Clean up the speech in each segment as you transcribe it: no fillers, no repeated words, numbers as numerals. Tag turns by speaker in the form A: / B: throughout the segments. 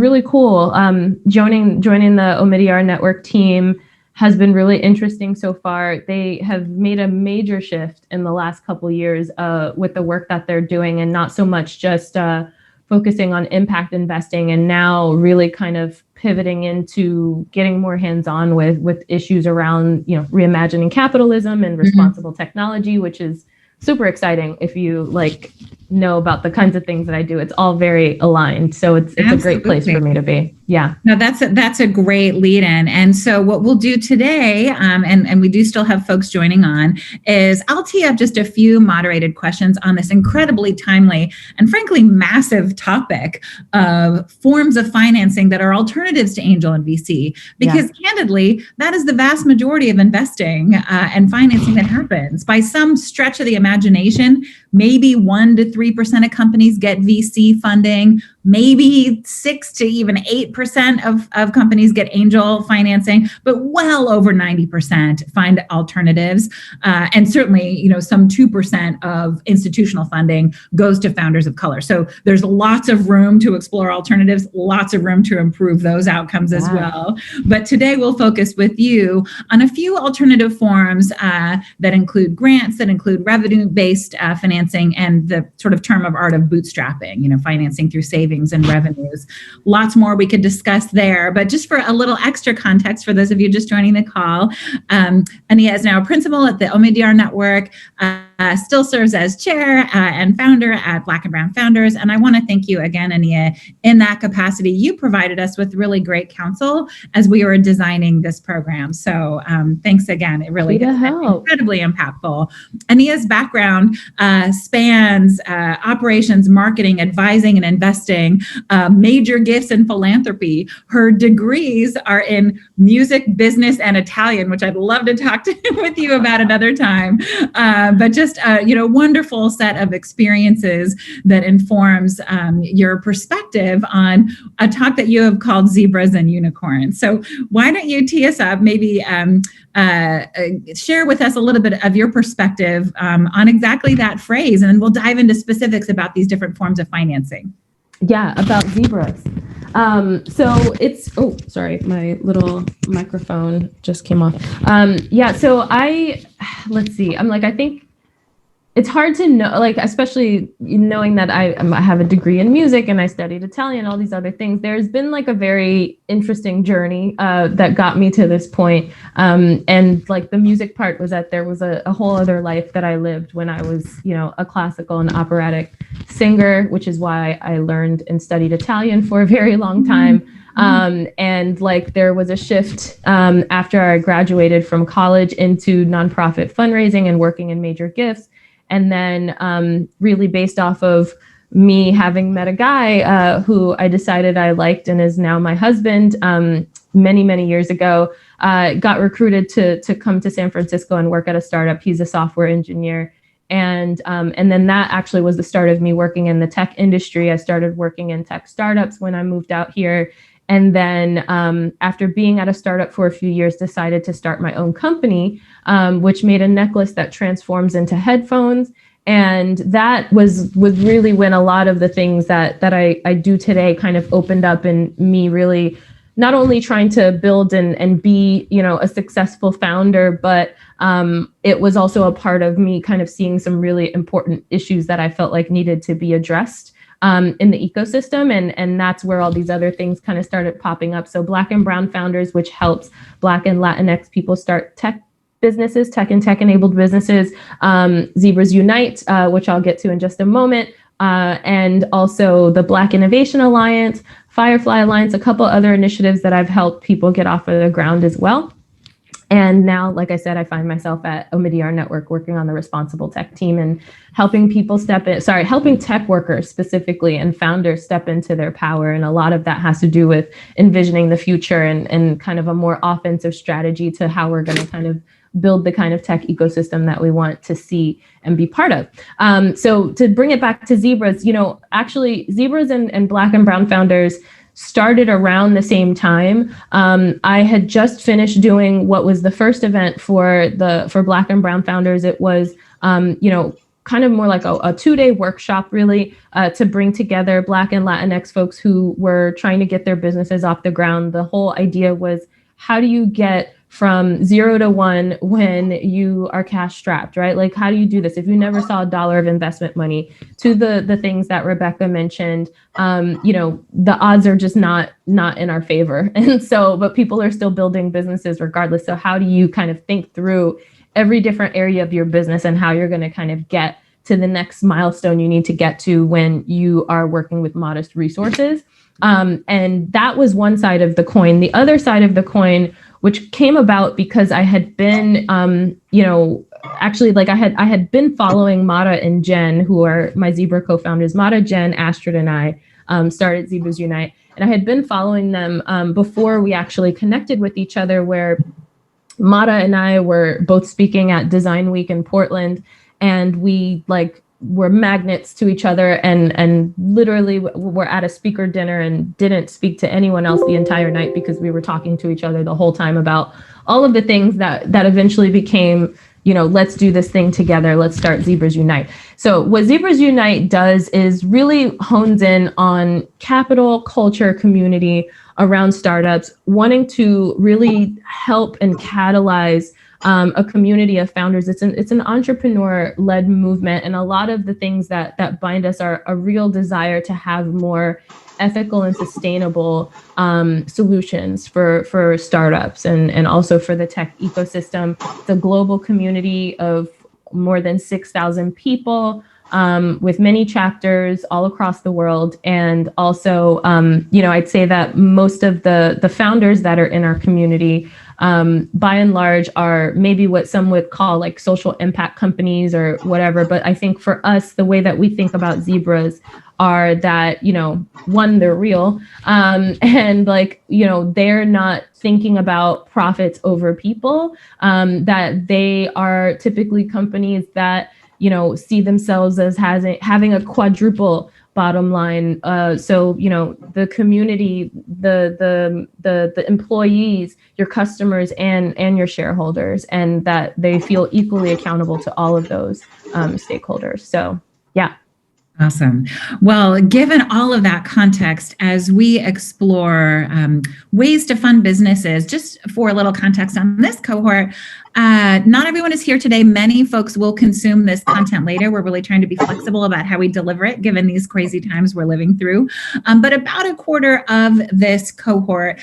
A: really cool. Joining the Omidyar network team has been really interesting so far. They have made a major shift in the last couple of years with the work that they're doing, and not so much just focusing on impact investing, and now really kind of pivoting into getting more hands-on with issues around, reimagining capitalism and responsible technology, which is super exciting if you know about the kinds of things that I do. It's all very aligned. So it's a great place for me to be. Yeah.
B: No, that's a great lead in. And so what we'll do today, and we do still have folks joining on, is I'll tee up just a few moderated questions on this incredibly timely and frankly massive topic of forms of financing that are alternatives to angel and VC. Because candidly, that is the vast majority of investing and financing that happens. By some stretch of the imagination, maybe 1 to 3% of companies get VC funding. Maybe 6 to even 8% of companies get angel financing, but well over 90% find alternatives. And certainly, some 2% of institutional funding goes to founders of color. So there's lots of room to explore alternatives, lots of room to improve those outcomes as well. But today we'll focus with you on a few alternative forms that include grants, that include revenue-based financing, and the sort of term of art of bootstrapping, financing through savings and revenues. Lots more we could discuss there, but just for a little extra context for those of you just joining the call, Aniyia is now a principal at the Omidyar Network, still serves as chair and founder at Black and Brown Founders. And I want to thank you again, Aniyia. In that capacity, you provided us with really great counsel as we were designing this program. So thanks again. It really is incredibly impactful. Aniyya's background spans operations, marketing, advising, and investing, major gifts in philanthropy. Her degrees are in music, business, and Italian, which I'd love to talk with you about another time. But just wonderful set of experiences that informs your perspective on a talk that you have called Zebras and Unicorns. So why don't you tee us up, maybe share with us a little bit of your perspective on exactly that phrase, and then we'll dive into specifics about these different forms of financing.
A: Yeah, about zebras. So it's, sorry, my little microphone just came off. So let's see, I think it's hard to know, especially knowing that I have a degree in music and I studied Italian, all these other things. There's been a very interesting journey that got me to this point. And the music part was that there was a whole other life that I lived when I was, a classical and operatic singer, which is why I learned and studied Italian for a very long time. And there was a shift after I graduated from college into nonprofit fundraising and working in major gifts. And then really based off of me having met a guy who I decided I liked and is now my husband many, many years ago, got recruited to come to San Francisco and work at a startup. He's a software engineer. And then that actually was the start of me working in the tech industry. I started working in tech startups when I moved out here. And then after being at a startup for a few years, decided to start my own company, which made a necklace that transforms into headphones. And that was really when a lot of the things that I do today kind of opened up, and me really not only trying to build and be, a successful founder, but it was also a part of me kind of seeing some really important issues that I felt like needed to be addressed in the ecosystem. And that's where all these other things kind of started popping up. So Black and Brown Founders, which helps Black and Latinx people start tech businesses, tech and tech-enabled businesses. Zebras Unite, which I'll get to in just a moment. And also the Black Innovation Alliance, Firefly Alliance, a couple other initiatives that I've helped people get off of the ground as well. And now, like I said, I find myself at Omidyar Network working on the responsible tech team and helping people helping tech workers specifically and founders step into their power. And a lot of that has to do with envisioning the future and kind of a more offensive strategy to how we're going to kind of build the kind of tech ecosystem that we want to see and be part of. So to bring it back to Zebras, actually Zebras and Black and Brown Founders started around the same time. I had just finished doing what was the first event for Black and Brown Founders. It was, kind of more like a 2-day workshop, really, to bring together Black and Latinx folks who were trying to get their businesses off the ground. The whole idea was, how do you get from 0 to 1 when you are cash strapped, right? Like, how do you do this if you never saw $1 of investment money? To the things that Rebecca mentioned, the odds are just not in our favor. And so, but people are still building businesses regardless. So how do you kind of think through every different area of your business and how you're going to kind of get to the next milestone you need to get to when you are working with modest resources? And that was one side of the coin. The other side of the coin, which came about because I had been, actually, like I had been following Mara and Jen, who are my Zebra co-founders. Mara, Jen, Astrid, and I started Zebras Unite. And I had been following them before we actually connected with each other, where Mara and I were both speaking at Design Week in Portland, and we were magnets to each other, and literally were at a speaker dinner and didn't speak to anyone else the entire night because we were talking to each other the whole time about all of the things that eventually became, let's do this thing together. Let's start Zebras Unite. So what Zebras Unite does is really hones in on capital, culture, community around startups, wanting to really help and catalyze a community of founders. It's an entrepreneur-led movement, and a lot of the things that bind us are a real desire to have more ethical and sustainable solutions for startups and also for the tech ecosystem. The global community of more than 6,000 people with many chapters all across the world. And also, I'd say that most of the founders that are in our community, by and large, are maybe what some would call like social impact companies or whatever. But I think for us, the way that we think about Zebras are that, one, they're real, and they're not thinking about profits over people, that they are typically companies that, see themselves as having a quadruple bottom line. So, the community, the employees, your customers, and your shareholders, and that they feel equally accountable to all of those stakeholders. So, yeah.
B: Awesome. Well, given all of that context, as we explore ways to fund businesses, just for a little context on this cohort, not everyone is here today. Many folks will consume this content later. We're really trying to be flexible about how we deliver it, given these crazy times we're living through. But about a quarter of this cohort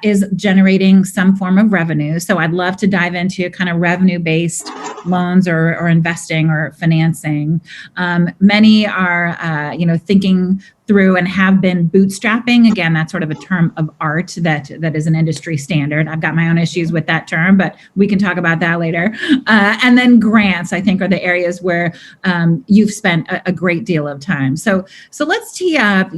B: is generating some form of revenue. So I'd love to dive into kind of revenue-based loans or investing or financing. Many are, thinking through and have been bootstrapping. Again, that's sort of a term of art that is an industry standard. I've got my own issues with that term, but we can talk about that later. And then grants, I think, are the areas where you've spent a great deal of time. So let's tee up,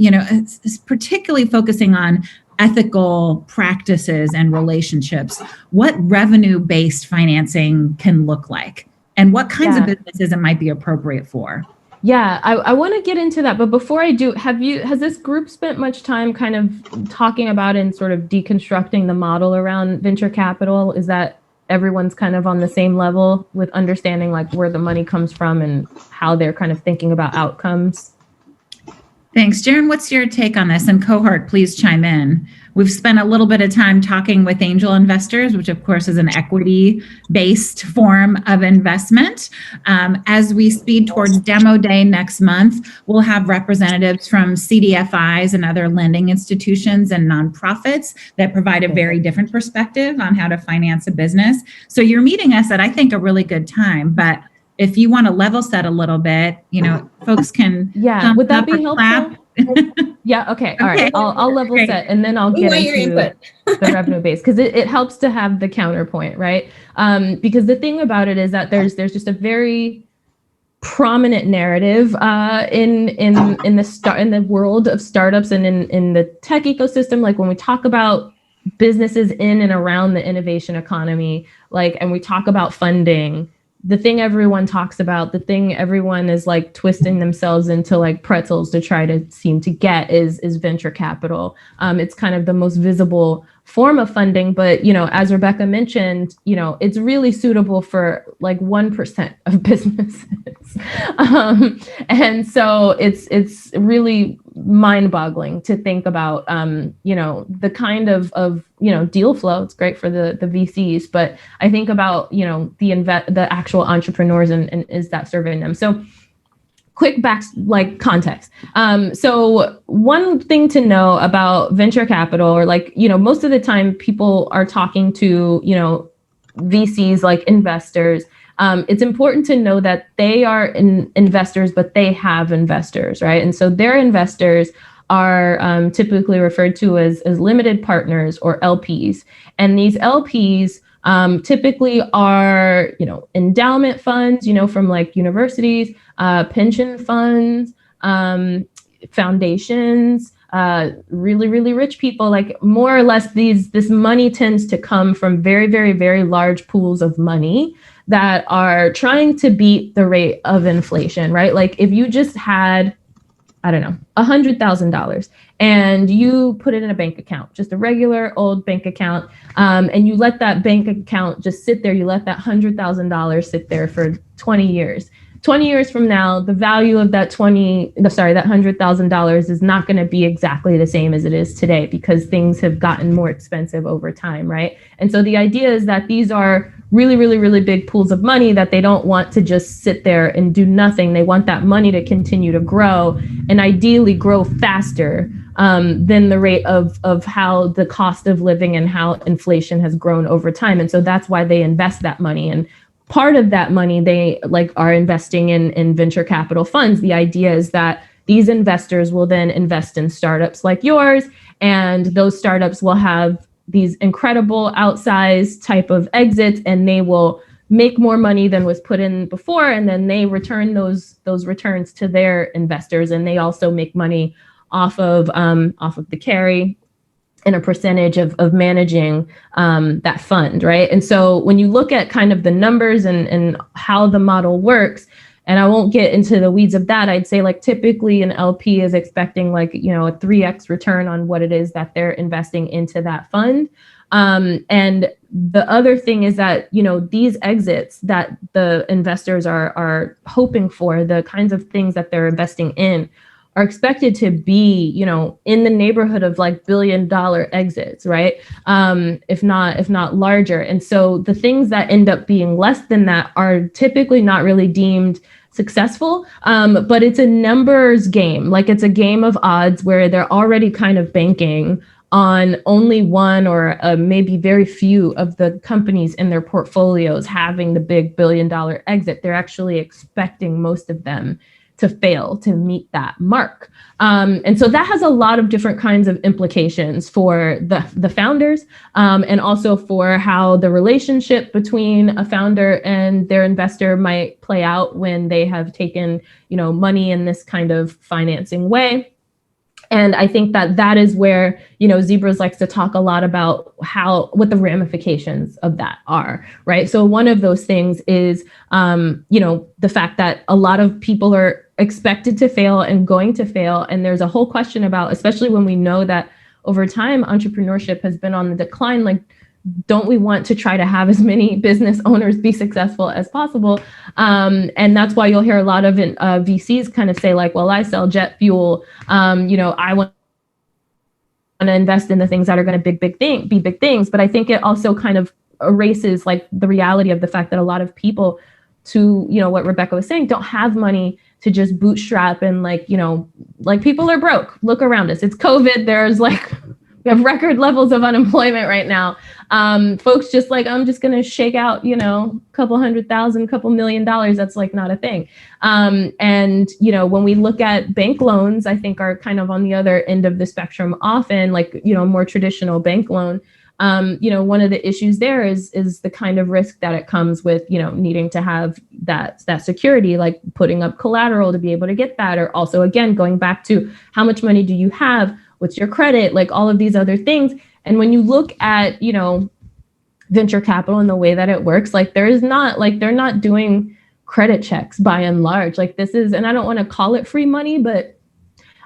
B: particularly focusing on ethical practices and relationships, what revenue-based financing can look like, and what kinds of businesses it might be appropriate for.
A: Yeah, I want to get into that. But before I do, has this group spent much time kind of talking about and sort of deconstructing the model around venture capital? Is that everyone's kind of on the same level with understanding like where the money comes from and how they're kind of thinking about outcomes?
B: Thanks. Jaren, what's your take on this? And cohort, please chime in. We've spent a little bit of time talking with angel investors, which of course is an equity-based form of investment. As we speed towards demo day next month, we'll have representatives from CDFIs and other lending institutions and nonprofits that provide a very different perspective on how to finance a business. So you're meeting us at, I think, a really good time. But if you want to level set a little bit, folks can
A: would that be helpful? Yeah. Okay. All right. I'll level set, and then I'll get into the revenue base, because it helps to have the counterpoint, right? Because the thing about it is that there's just a very prominent narrative in the world of startups and in the tech ecosystem. Like when we talk about businesses in and around the innovation economy, and we talk about funding, the thing everyone talks about, the thing everyone is like twisting themselves into like pretzels to try to seem to get is venture capital. It's kind of the most visible form of funding, but as Rebecca mentioned, it's really suitable for like 1% of businesses. And so it's really mind-boggling to think about the kind of deal flow. It's great for the VCs, but I think about the actual entrepreneurs and is that serving them. So quick context. So one thing to know about venture capital, or most of the time people are talking to VCs, like investors. It's important to know that they are investors, but they have investors, right? And so their investors are typically referred to as limited partners, or LPs. And these LPs typically are, endowment funds, from like universities, pension funds, foundations, really, really rich people. Like more or less this money tends to come from very, very, very large pools of money that are trying to beat the rate of inflation, right? Like if you just had, I don't know, $100,000 and you put it in a bank account, just a regular old bank account, and you let that bank account just sit there, you let that $100,000 sit there for 20 years. 20 years from now, the value of that $100,000 is not going to be exactly the same as it is today, because things have gotten more expensive over time, right? And so the idea is that these are really, really, really big pools of money that they don't want to just sit there and do nothing. They want that money to continue to grow, and ideally grow faster than the rate of how the cost of living and how inflation has grown over time. And so that's why they invest that money. And part of that money they are investing in venture capital funds. The idea is that these investors will then invest in startups like yours, and those startups will have these incredible outsized type of exits, and they will make more money than was put in before, and then they return those returns to their investors, and they also make money off of the carry and a percentage of managing that fund, right? And so when you look at kind of the numbers and how the model works, and I won't get into the weeds of that, I'd say like typically an LP is expecting a 3x return on what it is that they're investing into that fund. And the other thing is that, these exits that the investors are hoping for, the kinds of things that they're investing in, are expected to be, in the neighborhood of like $1 billion exits, right? If not larger. And so the things that end up being less than that are typically not really deemed successful, but it's a numbers game. Like it's a game of odds where they're already kind of banking on only one or maybe very few of the companies in their portfolios having the big $1 billion exit. They're actually expecting most of them to fail to meet that mark. And so that has a lot of different kinds of implications for the founders, and also for how the relationship between a founder and their investor might play out when they have taken, money in this kind of financing way. And I think that is where, Zebras likes to talk a lot about what the ramifications of that are, right? So one of those things is, the fact that a lot of people are expected to fail and going to fail. And there's a whole question about, especially when we know that over time, entrepreneurship has been on the decline, like, don't we want to try to have as many business owners be successful as possible? And that's why you'll hear a lot of VCs kind of say like, well, I sell jet fuel. I want to invest in the things that are going to be big things. But I think it also kind of erases like the reality of the fact that a lot of people, to, what Rebecca was saying, don't have money to just bootstrap and like people are broke. Look around us. It's COVID. There's we have record levels of unemployment right now. Folks just I'm just going to shake out, a couple $100,000, couple $1 million. That's like not a thing. And, when we look at bank loans, I think are kind of on the other end of the spectrum often, more traditional bank loan. One of the issues there is the kind of risk that it comes with, needing to have that security, like putting up collateral to be able to get that. Or also, again, going back to how much money do you have? What's your credit? Like all of these other things. And when you look at, venture capital and the way that it works, they're not doing credit checks by and large. This is, and I don't want to call it free money, but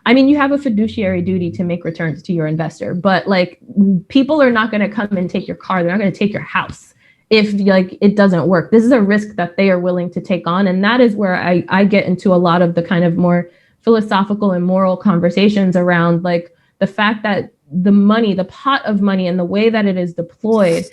A: I mean, you have a fiduciary duty to make returns to your investor, but like people are not going to come and take your car. They're not going to take your house if like it doesn't work. This is a risk that they are willing to take on. And that is where I get into a lot of the kind of more philosophical and moral conversations around like the fact that the money, the pot of money and the way that it is deployed,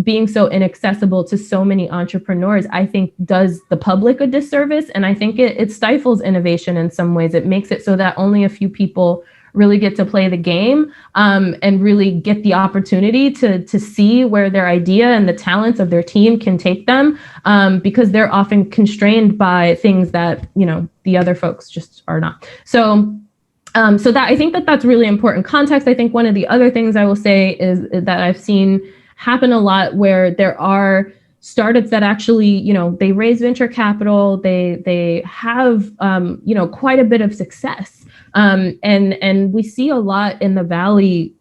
A: being so inaccessible to so many entrepreneurs, I think does the public a disservice. And I think it stifles innovation in some ways. It makes it so that only a few people really get to play the game, and really get the opportunity to see where their idea and the talents of their team can take them, because they're often constrained by things that, you know, the other folks just are not. So that I think that that's really important context. I think one of the other things I will say is that I've seen happen a lot where there are startups that actually, you know, they raise venture capital, they have, you know, quite a bit of success. And we see a lot in the Valley,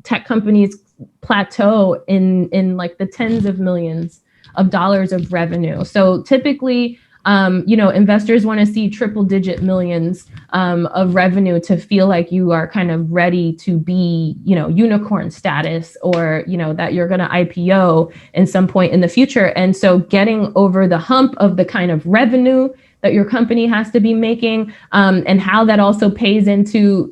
A: tech companies plateau in like the tens of millions of dollars of revenue. So typically, you know, investors want to see triple digit millions of revenue to feel like you are kind of ready to be, you know, unicorn status, or, you know, that you're going to IPO in some point in the future. And so getting over the hump of the kind of revenue that your company has to be making, and how that also plays into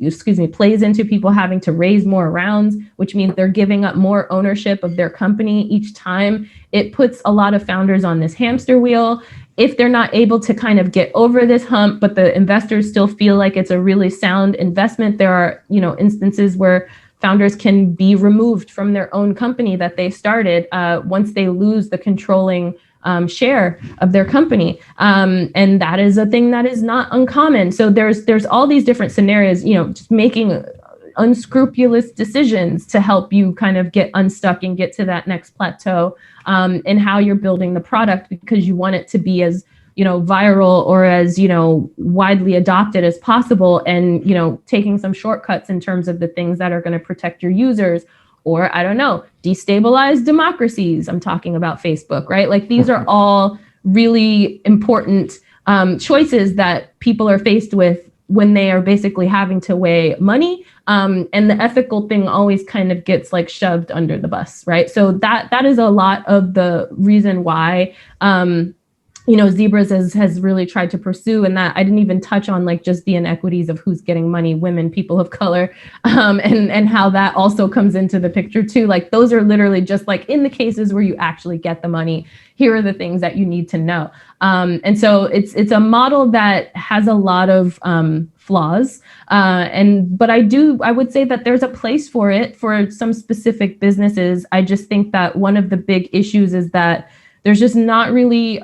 A: people having to raise more rounds, which means they're giving up more ownership of their company each time. It puts a lot of founders on this hamster wheel. If they're not able to kind of get over this hump, but the investors still feel like it's a really sound investment, there are, you know, instances where founders can be removed from their own company that they started once they lose the controlling share of their company. And that is a thing that is not uncommon. So there's all these different scenarios, you know, just making unscrupulous decisions to help you kind of get unstuck and get to that next plateau, and how you're building the product because you want it to be as, you know, viral or as, you know, widely adopted as possible, and, you know, taking some shortcuts in terms of the things that are going to protect your users, or I don't know, destabilize democracies. I'm talking about Facebook, right? Like these are all really important choices that people are faced with when they are basically having to weigh money. And the ethical thing always kind of gets like shoved under the bus, right? So that is a lot of the reason why, you know, Zebras has really tried to pursue, and that I didn't even touch on like just the inequities of who's getting money, women, people of color, and how that also comes into the picture too. Like those are literally just like in the cases where you actually get the money, here are the things that you need to know. And so it's a model that has a lot of flaws, but I would say that there's a place for it for some specific businesses. I just think that one of the big issues is that there's just not really,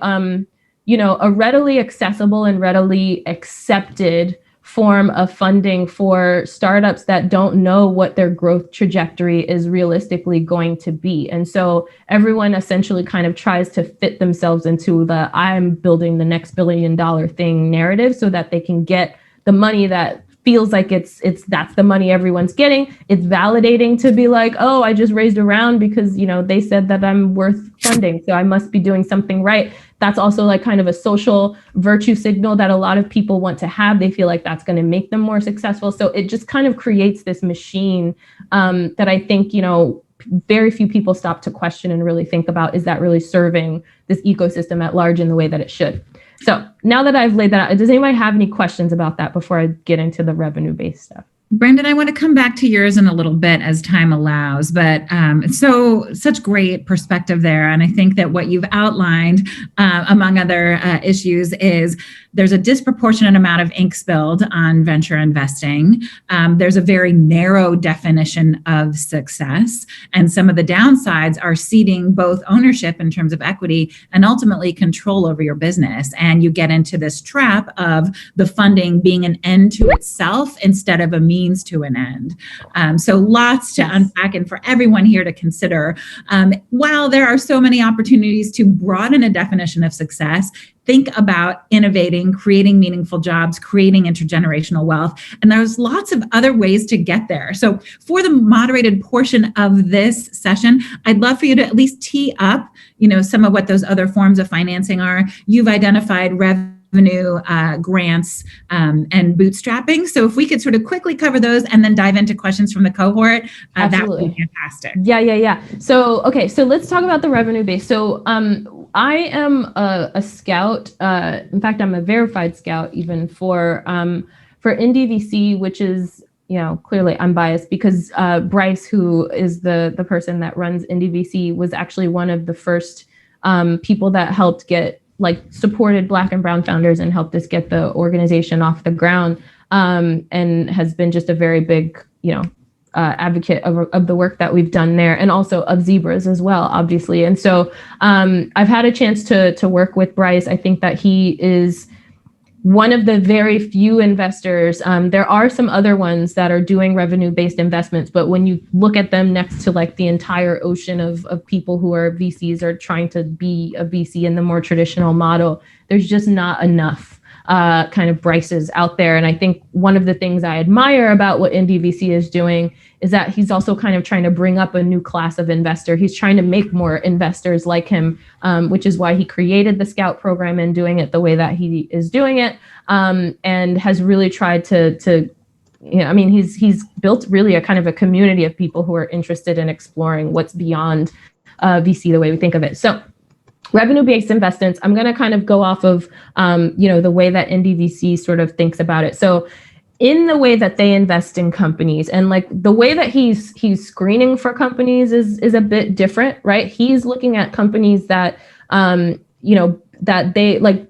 A: you know, a readily accessible and readily accepted form of funding for startups that don't know what their growth trajectory is realistically going to be. And so everyone essentially kind of tries to fit themselves into the I'm building the next $1 billion thing narrative so that they can get the money that feels like that's the money everyone's getting. It's validating to be like, oh, I just raised a round because, you know, they said that I'm worth funding, so I must be doing something right. That's also like kind of a social virtue signal that a lot of people want to have. They feel like that's going to make them more successful. So it just kind of creates this machine that I think, you know, very few people stop to question and really think about, is that really serving this ecosystem at large in the way that it should? So now that I've laid that out, does anybody have any questions about that before I get into the revenue-based stuff?
B: Brandon, I want to come back to yours in a little bit as time allows, but such great perspective there. And I think that what you've outlined, among other issues, is there's a disproportionate amount of ink spilled on venture investing. There's a very narrow definition of success. And some of the downsides are ceding both ownership in terms of equity and ultimately control over your business. And you get into this trap of the funding being an end to itself instead of a means to an end. So lots to unpack and for everyone here to consider. While there are so many opportunities to broaden a definition of success, think about innovating, creating meaningful jobs, creating intergenerational wealth. And there's lots of other ways to get there. So for the moderated portion of this session, I'd love for you to at least tee up, you know, some of what those other forms of financing are. You've identified revenue grants and bootstrapping. So if we could sort of quickly cover those and then dive into questions from the cohort, that would be fantastic.
A: Yeah. So, okay, so let's talk about the revenue base. So I am a scout. In fact, I'm a verified scout even for NDVC, which is, clearly I'm biased because Bryce, who is the person that runs NDVC, was actually one of the first people that helped supported Black and Brown founders and helped us get the organization off the ground, and has been just a very big, advocate of the work that we've done there, and also of Zebras as well, obviously. And so I've had a chance to work with Bryce. I think that he is one of the very few investors. There are some other ones that are doing revenue-based investments, but when you look at them next to the entire ocean of people who are VCs or trying to be a VC in the more traditional model, there's just not enough kind of Bryces out there. And I think one of the things I admire about what NDVC is doing is that he's also kind of trying to bring up a new class of investor. He's trying to make more investors like him, which is why he created the Scout program and doing it the way that he is doing it, and has really tried to he's built really a kind of a community of people who are interested in exploring what's beyond VC the way we think of it. So revenue-based investments, I'm going to kind of go off of, the way that NDVC sort of thinks about it. So in the way that they invest in companies, and the way that he's screening for companies is a bit different, right? He's looking at companies that, that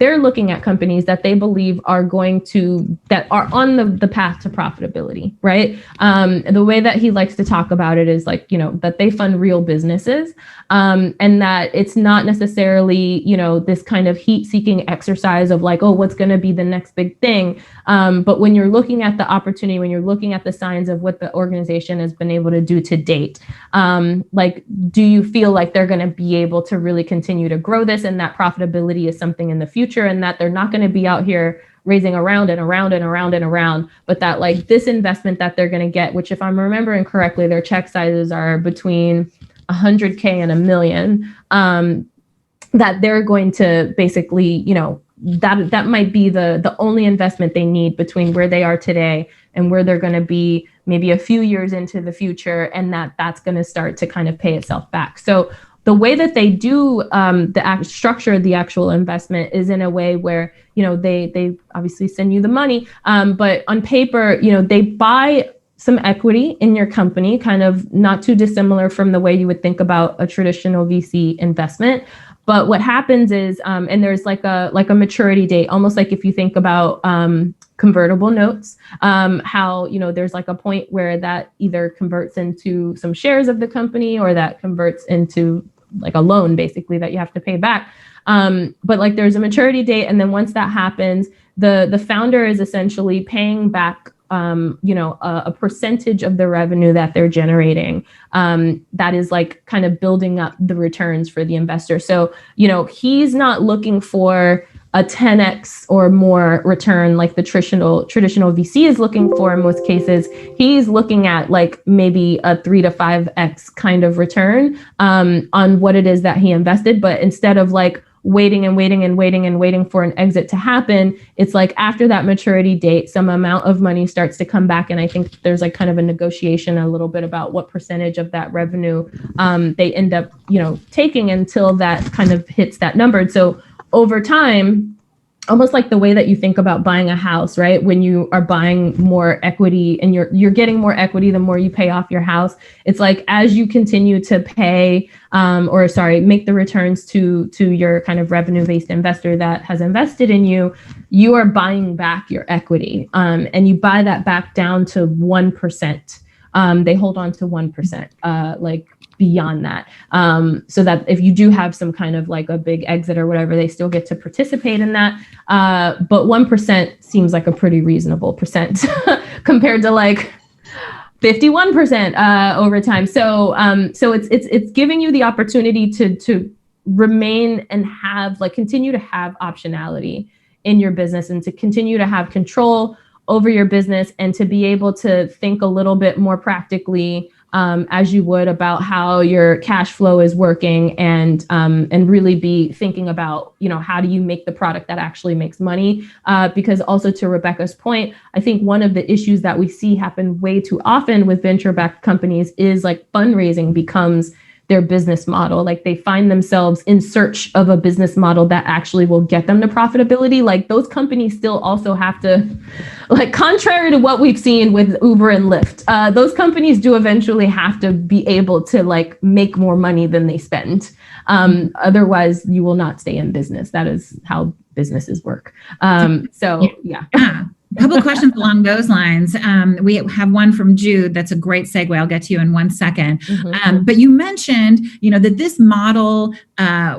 A: they're looking at companies that they believe that are on the path to profitability, right? The way that he likes to talk about it is that they fund real businesses, and that it's not necessarily, this kind of heat-seeking exercise of what's going to be the next big thing. But when you're looking at the opportunity, when you're looking at the signs of what the organization has been able to do to date, do you feel like they're going to be able to really continue to grow this, and that profitability is something in the future, and that they're not going to be out here raising around and around and around and around, but that this investment that they're going to get, which if I'm remembering correctly, their check sizes are between 100K and $1 million, that they're going to basically, that might be the only investment they need between where they are today and where they're going to be maybe a few years into the future, and that's going to start to kind of pay itself back. So the way that they do structure the actual investment is in a way where, they obviously send you the money, but on paper, they buy some equity in your company, kind of not too dissimilar from the way you would think about a traditional VC investment. But what happens is, and there's like a maturity date, almost like if you think about convertible notes, how, there's a point where that either converts into some shares of the company, or that converts into a loan, basically, that you have to pay back. But there's a maturity date. And then once that happens, the founder is essentially paying back a percentage of the revenue that they're generating, that is kind of building up the returns for the investor. So, he's not looking for a 10x or more return like the traditional VC is looking for in most cases. He's looking at maybe a 3 to 5x kind of return on what it is that he invested. But instead of waiting for an exit to happen, it's after that maturity date, some amount of money starts to come back. And I think there's kind of a negotiation a little bit about what percentage of that revenue they end up, taking until that kind of hits that number. And so over time, almost like the way that you think about buying a house, right? When you are buying more equity and you're getting more equity, the more you pay off your house. It's as you continue to pay, make the returns to your kind of revenue-based investor that has invested in you, you are buying back your equity, and you buy that back down to 1%. They hold on to 1%, beyond that, so that if you do have some kind of a big exit or whatever, they still get to participate in that. But 1% seems like a pretty reasonable percent compared to 51% over time. So it's giving you the opportunity to remain and have continue to have optionality in your business, and to continue to have control over your business, and to be able to think a little bit more practically as you would about how your cash flow is working, and really be thinking about, how do you make the product that actually makes money? Because also, to Rebecca's point, I think one of the issues that we see happen way too often with venture-backed companies is like fundraising becomes their business model. Like they find themselves in search of a business model that actually will get them to profitability. Like those companies still also have to, like, contrary to what we've seen with Uber and Lyft, those companies do eventually have to be able to like make more money than they spend. Otherwise you will not stay in business. That is how businesses work. So yeah.
B: A couple of questions along those lines. We have one from Jude. That's a great segue. I'll get to you in 1 second. But you mentioned, that this model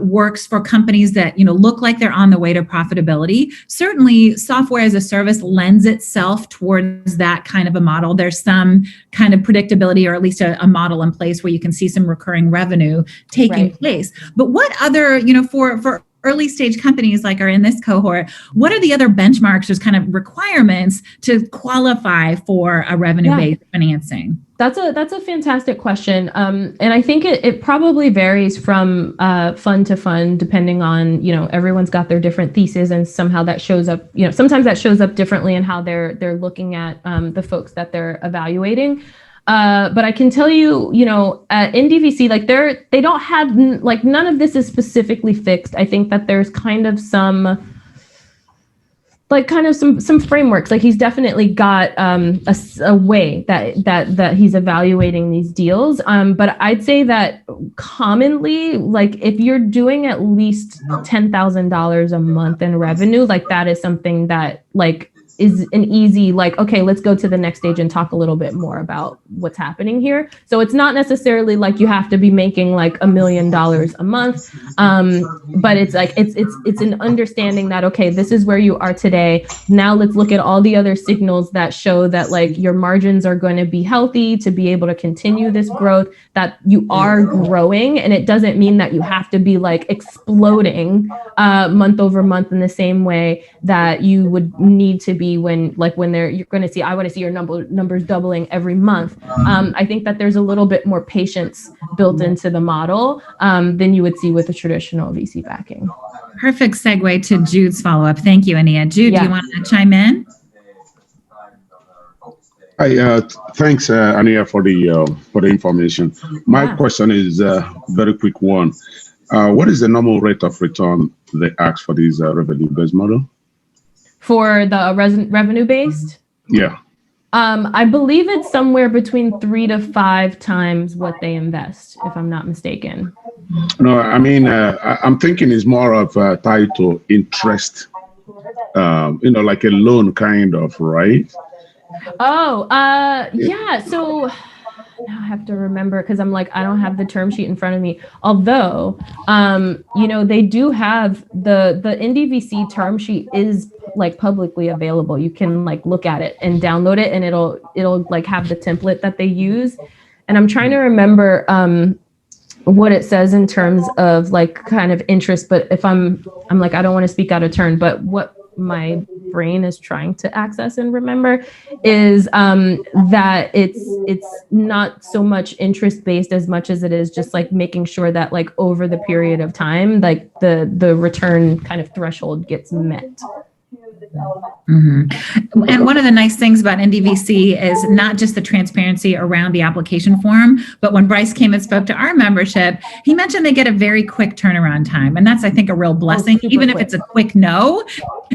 B: works for companies that, look like they're on the way to profitability. Certainly, software as a service lends itself towards that kind of a model. There's some kind of predictability, or at least a model in place where you can see some recurring revenue taking place. But what other, for early stage companies like are in this cohort, what are the other benchmarks, just kind of requirements to qualify for a revenue-based financing?
A: That's a fantastic question. And I think it probably varies from fund to fund, depending on, everyone's got their different theses, and somehow that shows up, sometimes that shows up differently in how they're looking at the folks that they're evaluating. But I can tell you, at NDVC, like they don't have, like, none of this is specifically fixed. I think that there's kind of some frameworks. Like he's definitely got a way that he's evaluating these deals. But I'd say that commonly, like if you're doing at least $10,000 a month in revenue, like that is something that like is an easy, like, okay, let's go to the next stage and talk a little bit more about what's happening here. So it's not necessarily like you have to be making like $1 million a month. But it's like, it's an understanding that, okay, this is where you are today. Now let's look at all the other signals that show that like your margins are going to be healthy to be able to continue this growth, that you are growing. And it doesn't mean that you have to be like exploding month over month in the same way that you would need to be when you're going to see, I want to see your numbers doubling every month. I think that there's a little bit more patience built into the model than you would see with a traditional VC backing.
B: Perfect segue to Jude's follow-up. Thank you, Aniyia. Jude, do you want to chime in?
C: Hi, thanks, Aniyia, for the information. My question is a very quick one. What is the normal rate of return they ask for these revenue-based model?
A: For the revenue-based?
C: Yeah.
A: I believe it's somewhere between 3 to 5 times what they invest, if I'm not mistaken.
C: No, I mean, I'm thinking it's more of tied to interest, like a loan kind of, right?
A: Oh, yeah. So now I have to remember, because I'm like, I don't have the term sheet in front of me. Although, they do have the NDVC term sheet is like publicly available. You can like look at it and download it, and it'll like have the template that they use. And I'm trying to remember what it says in terms of like kind of interest. But if I'm like, I don't want to speak out of turn, but what my brain is trying to access and remember is that it's not so much interest based as much as it is just like making sure that like over the period of time, like the return kind of threshold gets met.
B: Mm-hmm. And one of the nice things about NDVC is not just the transparency around the application form, but when Bryce came and spoke to our membership, he mentioned they get a very quick turnaround time. And that's, I think, a real blessing. Even if it's a quick no,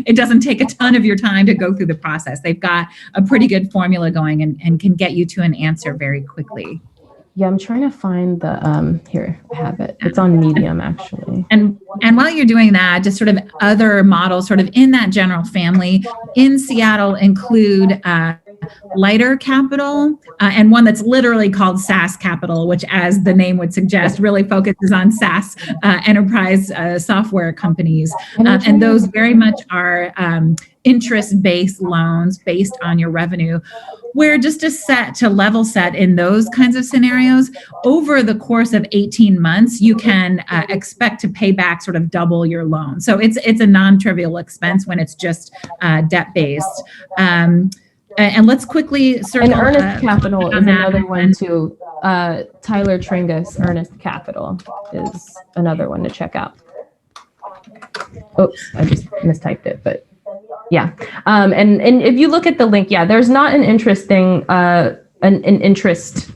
B: it doesn't take a ton of your time to go through the process. They've got a pretty good formula going and can get you to an answer very quickly.
A: Yeah, I'm trying to find the, here, I have it. It's on Medium, actually.
B: And while you're doing that, just sort of other models sort of in that general family in Seattle include lighter capital and one that's literally called SaaS Capital, which, as the name would suggest, really focuses on SaaS enterprise software companies. And those very much are interest-based loans based on your revenue, where just to level set in those kinds of scenarios, over the course of 18 months, you can expect to pay back sort of double your loan. So it's a non-trivial expense when it's just debt-based. And let's quickly circle.
A: And Earnest Capital is another one
B: and
A: too. Tyler Tringus, Earnest Capital is another one to check out. Oops, I just mistyped it, but yeah. And if you look at the link, yeah, there's not an interesting an interest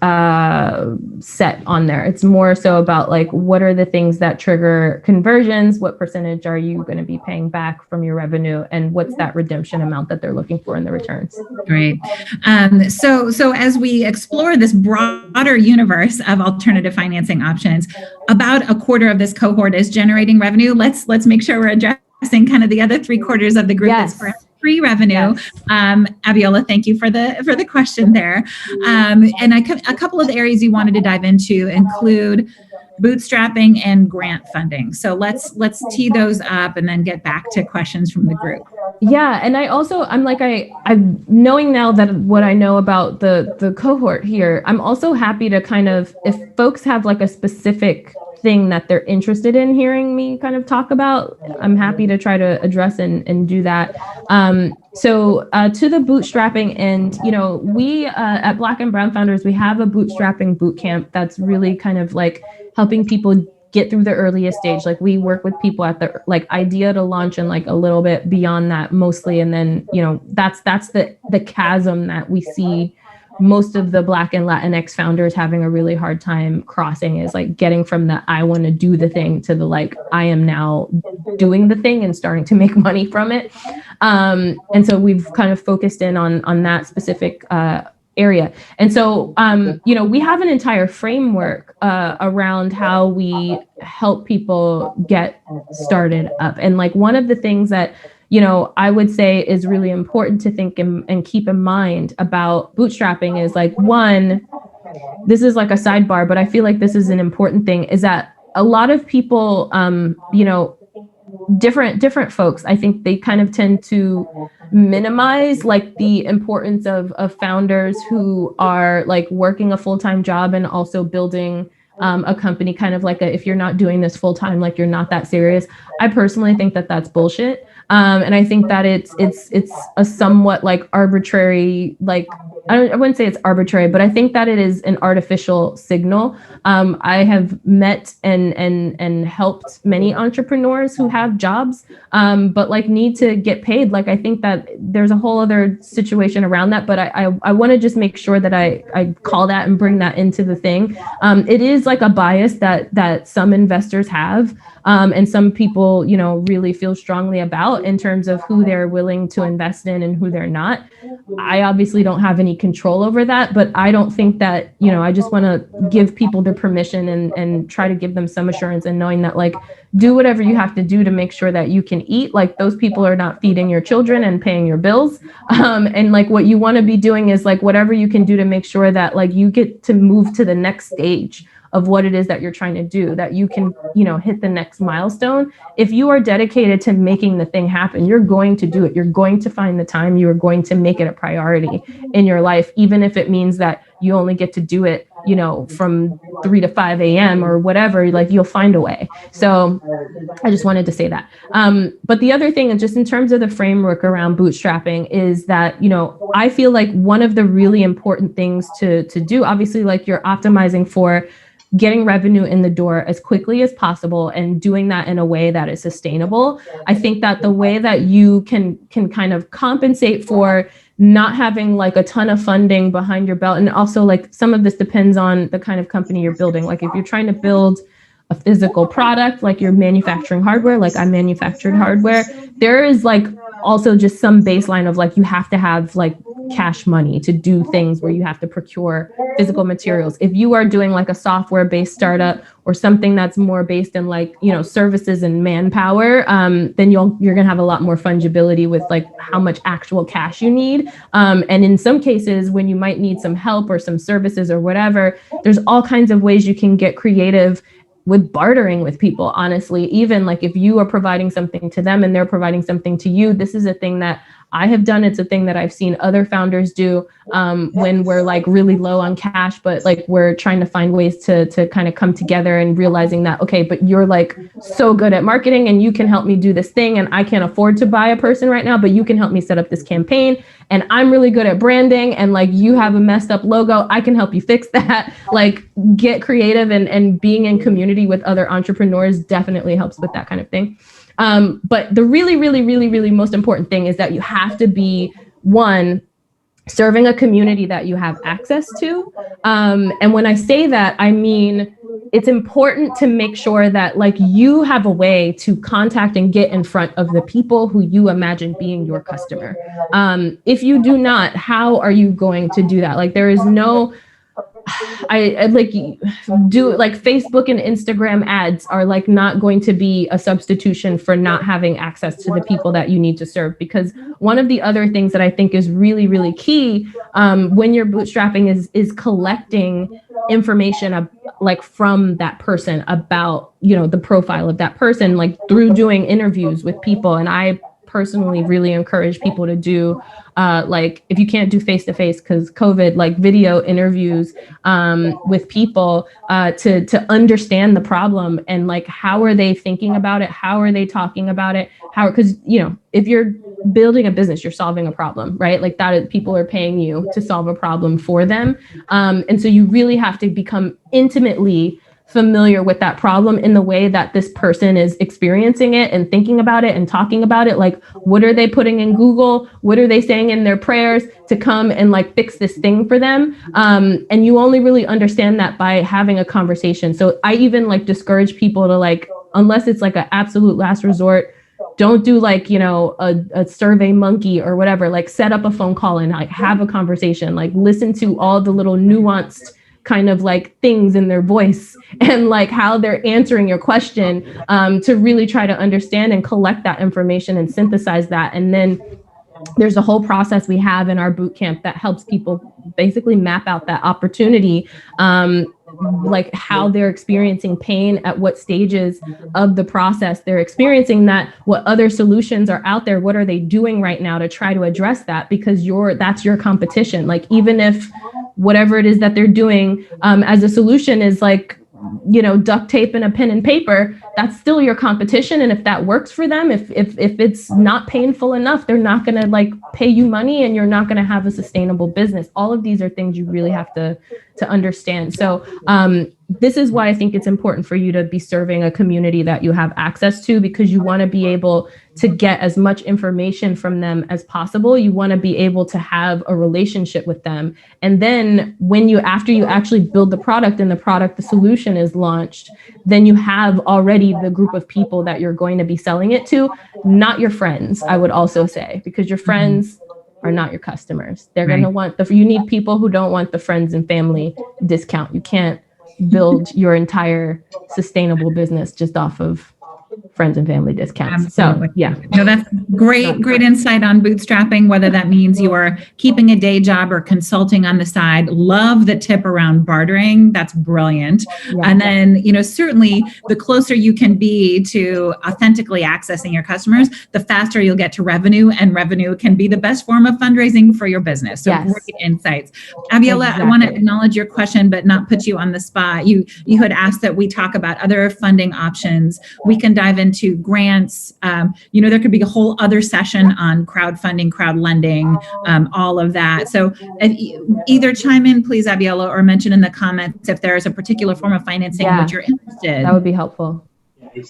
A: set on there. It's more so about like, what are the things that trigger conversions? What percentage are you going to be paying back from your revenue? And what's that redemption amount that they're looking for in the returns?
B: Great. So as we explore this broader universe of alternative financing options, about a quarter of this cohort is generating revenue. Let's make sure we're addressing kind of the other 3/4 of the group
A: Yes.
B: that's free revenue.
A: Yes.
B: Abiola, thank you for the question there. And a couple of the areas you wanted to dive into include bootstrapping and grant funding. So let's tee those up and then get back to questions from the group.
A: Yeah, and I'm knowing now that what I know about the cohort here, I'm also happy to kind of, if folks have like a specific thing that they're interested in hearing me kind of talk about, I'm happy to try to address and do that. So to the bootstrapping end, we at Black and Brown Founders, we have a bootstrapping boot camp that's really kind of like helping people get through the earliest stage. Like we work with people at the like idea to launch and like a little bit beyond that mostly. And then, that's the chasm that we see most of the Black and Latinx founders having a really hard time crossing, is like getting from the I want to do the thing to the like I am now doing the thing and starting to make money from it. And so we've kind of focused in on that specific area. And so, we have an entire framework around how we help people get started up. And like one of the things that I would say is really important to think and keep in mind about bootstrapping is like, one, this is like a sidebar, but I feel like this is an important thing, is that a lot of people, different folks, I think they kind of tend to minimize like the importance of founders who are like working a full-time job and also building a company, kind of like if you're not doing this full-time, like you're not that serious. I personally think that that's bullshit. And I think that it's a somewhat like arbitrary, like I wouldn't say it's arbitrary, but I think that it is an artificial signal. I have met and helped many entrepreneurs who have jobs, but like need to get paid. Like I think that there's a whole other situation around that, but I want to just make sure that I call that and bring that into the thing. It is like a bias that some investors have, and some people, really feel strongly about in terms of who they're willing to invest in and who they're not. I obviously don't have any control over that, but I don't think that, I just want to give people the permission and try to give them some assurance and knowing that like, do whatever you have to do to make sure that you can eat. Like those people are not feeding your children and paying your bills. And like what you want to be doing is like whatever you can do to make sure that like you get to move to the next stage of what it is that you're trying to do, that you can, hit the next milestone. If you are dedicated to making the thing happen, you're going to do it. You're going to find the time. You are going to make it a priority in your life, even if it means that you only get to do it, from 3 to 5 a.m. or whatever, like you'll find a way. So I just wanted to say that. But the other thing, and just in terms of the framework around bootstrapping, is that, I feel like one of the really important things to do, obviously, like you're optimizing for getting revenue in the door as quickly as possible and doing that in a way that is sustainable. I think that the way that you can kind of compensate for not having like a ton of funding behind your belt, and also like some of this depends on the kind of company you're building. Like if you're trying to build a physical product, like you're manufacturing hardware, like I manufactured hardware, there is like also just some baseline of like you have to have like cash money to do things where you have to procure physical materials. If you are doing like a software based startup or something that's more based in like, services and manpower, then you're gonna have a lot more fungibility with like how much actual cash you need. And in some cases, when you might need some help or some services or whatever, there's all kinds of ways you can get creative with bartering with people, honestly. Even like if you are providing something to them and they're providing something to you, this is a thing that I have done. It's a thing that I've seen other founders do when we're like really low on cash, but like we're trying to find ways to kind of come together and realizing that, okay, but you're like so good at marketing and you can help me do this thing, and I can't afford to buy a person right now, but you can help me set up this campaign. And I'm really good at branding, and like you have a messed up logo, I can help you fix that. Like get creative, and being in community with other entrepreneurs definitely helps with that kind of thing. But the really, really, really, really most important thing is that you have to be, one, serving a community that you have access to. And when I say that, I mean, it's important to make sure that like you have a way to contact and get in front of the people who you imagine being your customer. If you do not, how are you going to do that? Like there is no, I like do like Facebook and Instagram ads are like not going to be a substitution for not having access to the people that you need to serve. Because one of the other things that I think is really, really key when you're bootstrapping is collecting information like from that person about, you know, the profile of that person, like through doing interviews with people. And I personally really encourage people to do like if you can't do face-to-face because COVID, like video interviews with people to understand the problem and like how are they thinking about it, how are they talking about it, how, because you know, if you're building a business, you're solving a problem, right? Like that is, people are paying you to solve a problem for them, and so you really have to become intimately familiar with that problem in the way that this person is experiencing it and thinking about it and talking about it. Like, what are they putting in Google? What are they saying in their prayers to come and like fix this thing for them? And you only really understand that by having a conversation. So I even like discourage people to like, unless it's like an absolute last resort, don't do like, you know, a survey monkey or whatever, like set up a phone call and like have a conversation, like listen to all the little nuanced kind of like things in their voice and like how they're answering your question, to really try to understand and collect that information and synthesize that. And then there's a whole process we have in our boot camp that helps people basically map out that opportunity, like how they're experiencing pain, at what stages of the process they're experiencing that, what other solutions are out there, what are they doing right now to try to address that, because that's your competition. Like even if whatever it is that they're doing as a solution is like, you know, duct tape and a pen and paper, that's still your competition. And if that works for them, if it's not painful enough, they're not going to like pay you money and you're not going to have a sustainable business. All of these are things you really have to understand. So this is why I think it's important for you to be serving a community that you have access to, because you want to be able to get as much information from them as possible. You want to be able to have a relationship with them. And then after you actually build the product and the solution is launched, then you have already the group of people that you're going to be selling it to, not your friends, I would also say, because your friends are not your customers. They're going to want you need people who don't want the friends and family discount. You can't build your entire sustainable business just off of friends and family discounts.
B: Absolutely.
A: So yeah.
B: No, that's great insight on bootstrapping, whether that means you are keeping a day job or consulting on the side. Love the tip around bartering. That's brilliant. Yeah. And then, you know, certainly the closer you can be to authentically accessing your customers, the faster you'll get to revenue, and revenue can be the best form of fundraising for your business. So yes. Great insights. Abiola, exactly. I want to acknowledge your question, but not put you on the spot. You had asked that we talk about other funding options. We can dive into grants. You know, there could be a whole other session on crowdfunding, crowd lending, all of that. So either chime in, please, Abiola, or mention in the comments if there is a particular form of financing in which you're interested.
A: That would be helpful.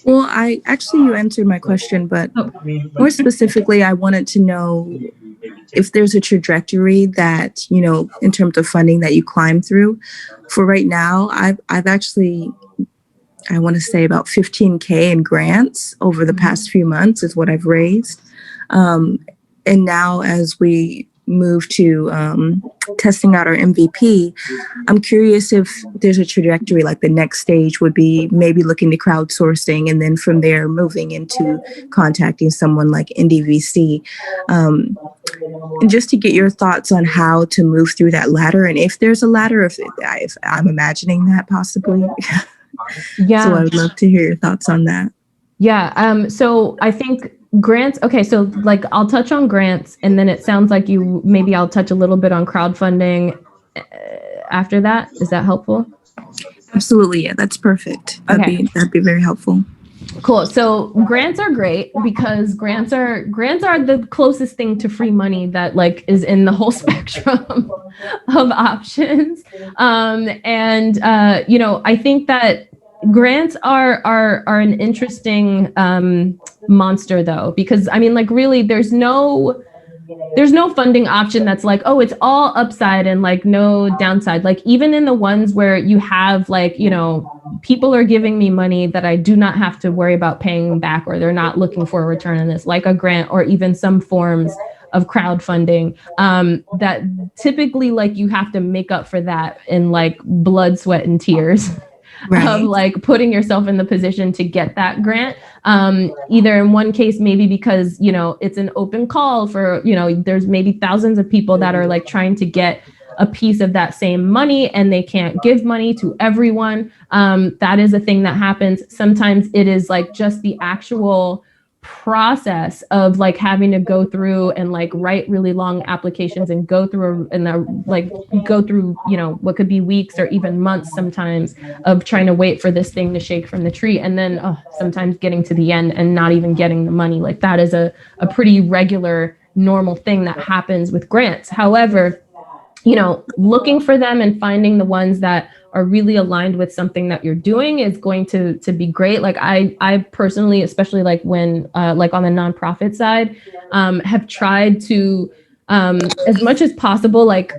D: Well, you answered my question, but more specifically, I wanted to know if there's a trajectory that, you know, in terms of funding that you climb through. For right now, I've actually, I want to say about 15K in grants over the past few months is what I've raised. And now as we move to testing out our MVP, I'm curious if there's a trajectory, like the next stage would be maybe looking to crowdsourcing, and then from there moving into contacting someone like NDVC. And just to get your thoughts on how to move through that ladder, and if there's a ladder, if I'm imagining that possibly.
A: Yeah.
D: So I would love to hear your thoughts on that.
A: Yeah. So I think grants. Okay, so like I'll touch on grants, and then it sounds like maybe I'll touch a little bit on crowdfunding after that. Is that helpful?
D: Absolutely, yeah, that's perfect.
A: Okay.
D: That'd be very helpful.
A: Cool. So grants are great because grants are the closest thing to free money that like is in the whole spectrum of options. I think that grants are an interesting monster though, because I mean, like really, there's no funding option that's like, oh, it's all upside and like no downside. Like even in the ones where you have like, people are giving me money that I do not have to worry about paying back, or they're not looking for a return on this, like a grant or even some forms of crowdfunding, that typically like you have to make up for that in like blood, sweat, and tears. Right. Of like putting yourself in the position to get that grant. Either in one case, maybe because, it's an open call for, there's maybe thousands of people that are like trying to get a piece of that same money and they can't give money to everyone. That is a thing that happens. Sometimes it is like just the actual process of like having to go through and like write really long applications and go through what could be weeks or even months sometimes of trying to wait for this thing to shake from the tree, and then sometimes getting to the end and not even getting the money. Like that is a pretty regular normal thing that happens with grants. However, looking for them and finding the ones that are really aligned with something that you're doing is going to be great. Like I personally, especially like when like on the nonprofit side, have tried to as much as possible like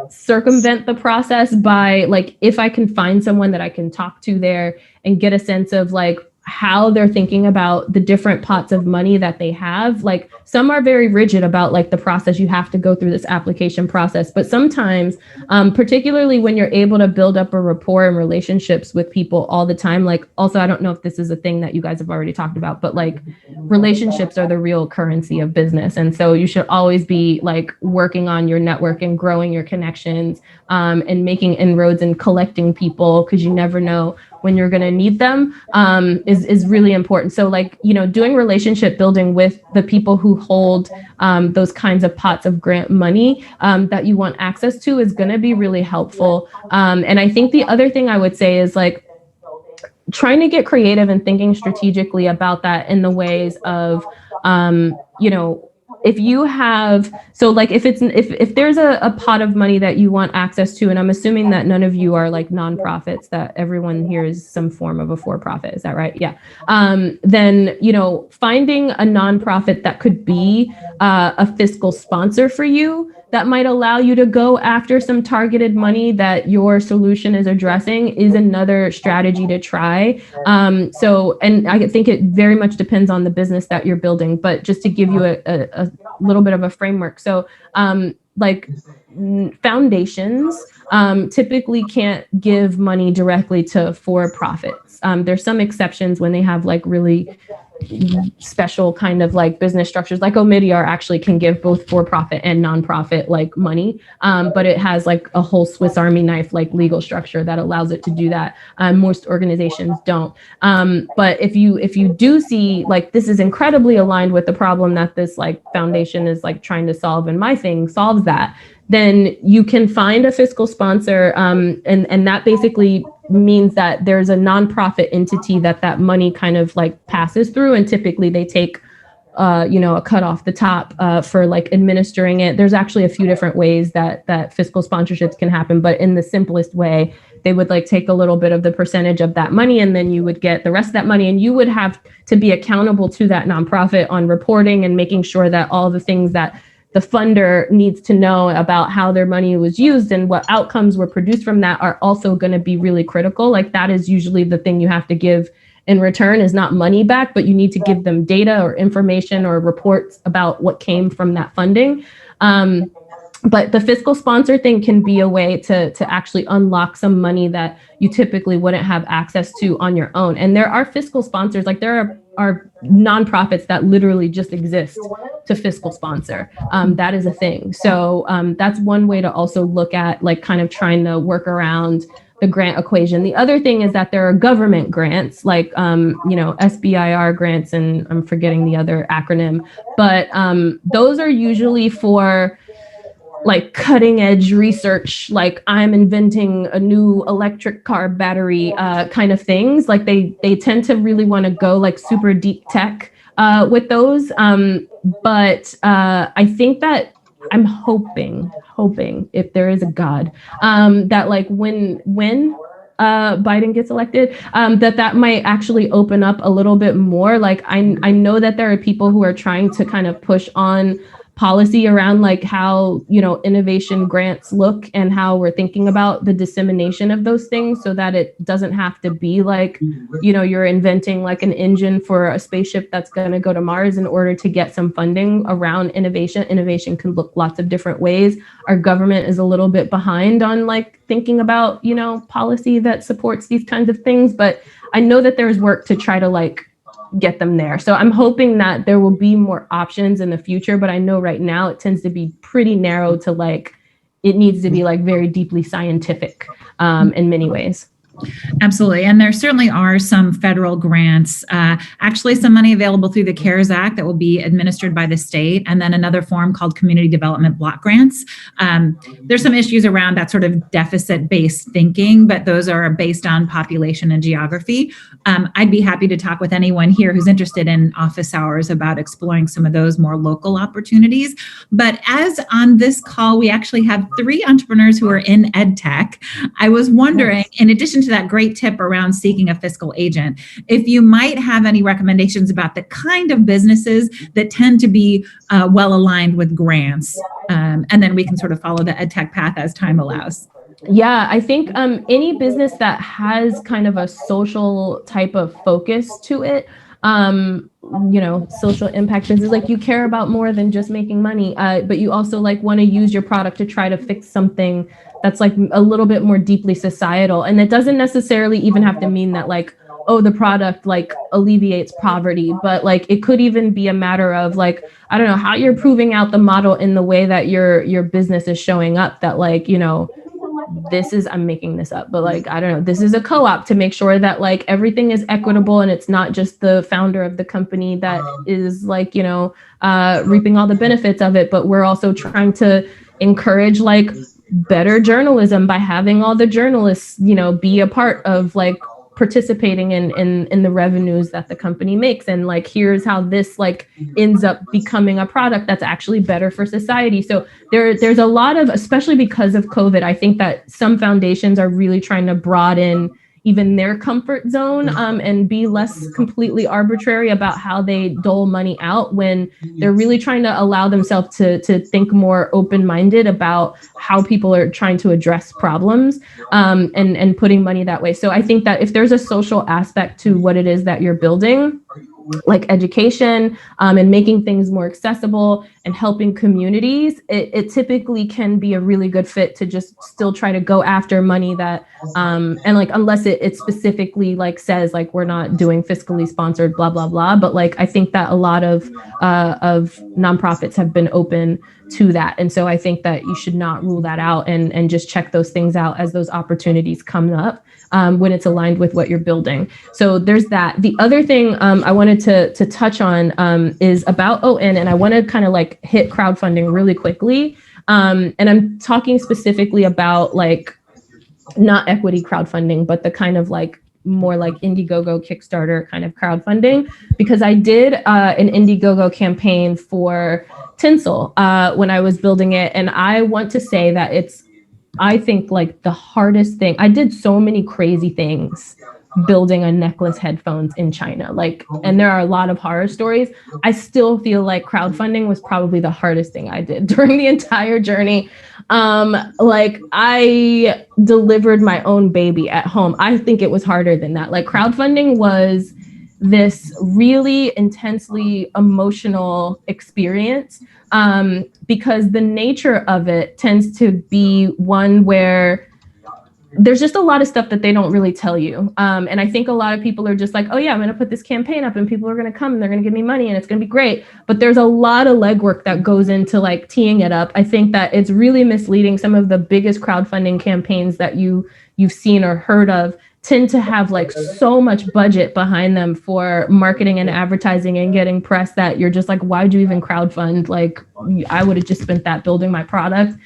A: circumvent the process by like, if I can find someone that I can talk to there and get a sense of like how they're thinking about the different pots of money that they have. Like some are very rigid about like the process. You have to go through this application process, but sometimes, particularly when you're able to build up a rapport and relationships with people all the time, like also, I don't know if this is a thing that you guys have already talked about, but like relationships are the real currency of business. And so you should always be like working on your network and growing your connections, and making inroads and collecting people, because you never know when you're going to need them, is really important. So like, doing relationship building with the people who hold those kinds of pots of grant money that you want access to is going to be really helpful. And I think the other thing I would say is like trying to get creative and thinking strategically about that in the ways of, if you have, so like if there's a pot of money that you want access to, and I'm assuming that none of you are like nonprofits, that everyone here is some form of a for-profit, is that right? Yeah. Then, finding a nonprofit that could be a fiscal sponsor for you, that might allow you to go after some targeted money that your solution is addressing, is another strategy to try. And I think it very much depends on the business that you're building, but just to give you a little bit of a framework. So like foundations typically can't give money directly to for-profits. There's some exceptions when they have like really special kind of like business structures, like Omidyar actually can give both for-profit and nonprofit like money, but it has like a whole Swiss Army knife like legal structure that allows it to do that. Most organizations don't. But if you do see like this is incredibly aligned with the problem that this like foundation is like trying to solve, and my thing solves that, then you can find a fiscal sponsor, and that basically means that there's a nonprofit entity that money kind of like passes through, and typically they take a cut off the top for like administering it. There's actually a few different ways that fiscal sponsorships can happen, but in the simplest way, they would like take a little bit of the percentage of that money, and then you would get the rest of that money, and you would have to be accountable to that nonprofit on reporting and making sure that all the things that the funder needs to know about how their money was used and what outcomes were produced from that are also going to be really critical. Like that is usually the thing you have to give in return, is not money back, but you need to give them data or information or reports about what came from that funding. But the fiscal sponsor thing can be a way to actually unlock some money that you typically wouldn't have access to on your own. And there are fiscal sponsors, like there are nonprofits that literally just exist to fiscal sponsor. That is a thing. So that's one way to also look at like kind of trying to work around the grant equation. The other thing is that there are government grants like, SBIR grants, and I'm forgetting the other acronym, but those are usually for like cutting edge research, like I'm inventing a new electric car battery kind of things. Like they tend to really want to go like super deep tech with those. But I think that I'm hoping if there is a God, that like when Biden gets elected, that might actually open up a little bit more. Like I know that there are people who are trying to kind of push on policy around like how, innovation grants look and how we're thinking about the dissemination of those things so that it doesn't have to be like, you're inventing like an engine for a spaceship that's going to go to Mars in order to get some funding around innovation. Innovation can look lots of different ways. Our government is a little bit behind on like thinking about, policy that supports these kinds of things, but I know that there's work to try to like get them there. So I'm hoping that there will be more options in the future, but I know right now it tends to be pretty narrow to like, it needs to be like very deeply scientific in many ways.
B: Absolutely. And there certainly are some federal grants, actually some money available through the CARES Act that will be administered by the state, and then another form called community development block grants. There's some issues around that sort of deficit-based thinking, but those are based on population and geography. I'd be happy to talk with anyone here who's interested in office hours about exploring some of those more local opportunities. But as on this call, we actually have 3 entrepreneurs who are in ed tech. I was wondering, in addition to that great tip around seeking a fiscal agent, if you might have any recommendations about the kind of businesses that tend to be well aligned with grants, and then we can sort of follow the EdTech path as time allows.
A: Yeah, I think any business that has kind of a social type of focus to it, social impact business, like you care about more than just making money, but you also like want to use your product to try to fix something that's like a little bit more deeply societal. And it doesn't necessarily even have to mean that like, oh, the product like alleviates poverty, but like it could even be a matter of like, I don't know, how you're proving out the model in the way that your business is showing up, that like, this is, I'm making this up, but like, I don't know, this is a co-op to make sure that like everything is equitable and it's not just the founder of the company that is like, reaping all the benefits of it, but we're also trying to encourage like better journalism by having all the journalists, be a part of like participating in the revenues that the company makes. And like, here's how this like ends up becoming a product that's actually better for society. So there's a lot of, especially because of COVID, I think that some foundations are really trying to broaden even their comfort zone and be less completely arbitrary about how they dole money out, when they're really trying to allow themselves to think more open-minded about how people are trying to address problems and putting money that way. So I think that if there's a social aspect to what it is that you're building, like education and making things more accessible and helping communities, it typically can be a really good fit to just still try to go after money that and like, unless it specifically like says like we're not doing fiscally sponsored blah blah blah, but like I think that a lot of nonprofits have been open to that, and so I think that you should not rule that out and just check those things out as those opportunities come up when it's aligned with what you're building. So there's that. The other thing I wanted to touch on is about ON, and I want to kind of like hit crowdfunding really quickly. And I'm talking specifically about like not equity crowdfunding, but the kind of like more like Indiegogo, Kickstarter kind of crowdfunding, because I did an Indiegogo campaign for Tinsel when I was building it. And I want to say that it's, I think like the hardest thing, I did so many crazy things building a necklace headphones in China, like, and there are a lot of horror stories. I still feel like crowdfunding was probably the hardest thing I did during the entire journey. Like I delivered my own baby at home. I think it was harder than that. Like crowdfunding was this really intensely emotional experience because the nature of it tends to be one where there's just a lot of stuff that they don't really tell you. And I think a lot of people are just like, oh yeah, I'm going to put this campaign up and people are going to come and they're going to give me money and it's going to be great. But there's a lot of legwork that goes into like teeing it up. I think that it's really misleading. Some of the biggest crowdfunding campaigns that you've seen or heard of tend to have like so much budget behind them for marketing and advertising and getting press that you're just like, why'd you even crowdfund? Like, I would have just spent that building my product.